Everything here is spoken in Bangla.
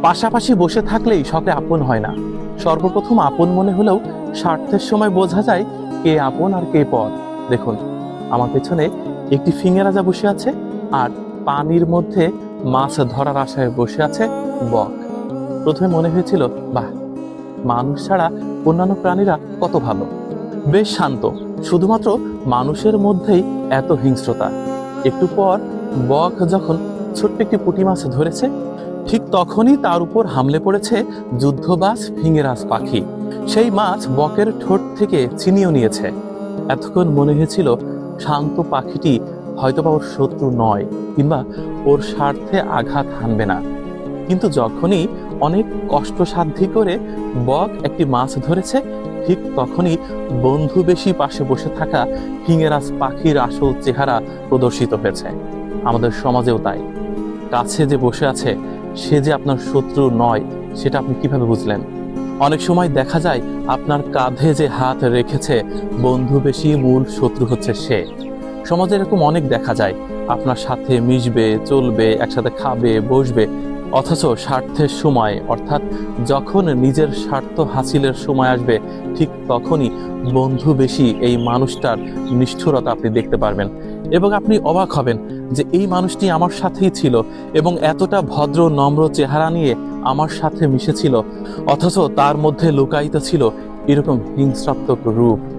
পাশাপাশি বসে থাকলেই সকলে আপন হয় না। সর্বপ্রথম আপন মনে হলেও স্বার্থের সময় বোঝা যায় কে আপন আর কে পর। দেখুন, আমার পেছনে একটি ফিঙে রাজা বসে আছে, আর পানির মধ্যে মাছ ধরার আশায় বসে আছে বক। প্রথমে মনে হয়েছিল, বাহ, মানুষ ছাড়া অন্যান্য প্রাণীরা কত ভালো, বেশ শান্ত, শুধুমাত্র মানুষের মধ্যেই এত হিংস্রতা। একটু পর বক যখন ছোট্ট একটি পুঁটি মাছ ধরেছে, ঠিক তখনই তার উপর হামলে পড়েছে যুদ্ধবাজ ফিঙেরাজ পাখি। সেই মাছ বকের ঠোঁট থেকে ছিনিয়ে নিয়েছে। এতক্ষণ মনে হয়েছিল শান্ত পাখিটি হয়তোবা ওর শত্রু নয়, কিংবা ওর স্বার্থে আঘাত হানবে না। কিন্তু যখনই অনেক কষ্টসাধ্য করে বক একটি মাছ ধরেছে, ঠিক তখনই বন্ধু বেশি পাশে বসে থাকা ফিঙেরাজ পাখির আসল চেহারা প্রদর্শিত হয়েছে। আমাদের সমাজেও তাই। কাছে যে বসে আছে সে যে আপনার শত্রু নয়, সেটা আপনি কিভাবে বুঝলেন? অনেক সময় দেখা যায় আপনার কাঁধে যে হাত রেখেছে বন্ধু বেশি, মূল শত্রু হচ্ছে সে। সমাজে এরকম অনেক দেখা যায়, আপনার সাথে মিশবে, চলবে, একসাথে খাবে, বসবে, অথচ স্বার্থের সময়, অর্থাৎ যখন নিজের স্বার্থ হাসিলের সময় আসবে, ঠিক তখনই বন্ধু বেশি এই মানুষটার নিষ্ঠুরতা আপনি দেখতে পারবেন। এবং আপনি অবাক হবেন যে এই মানুষটি আমার সাথেই ছিল এবং এতটা ভদ্র নম্র চেহারা নিয়ে আমার সাথে মিশেছিল, অথচ তার মধ্যে লুকায়িত ছিল এরকম হিংস্রাত্মক রূপ।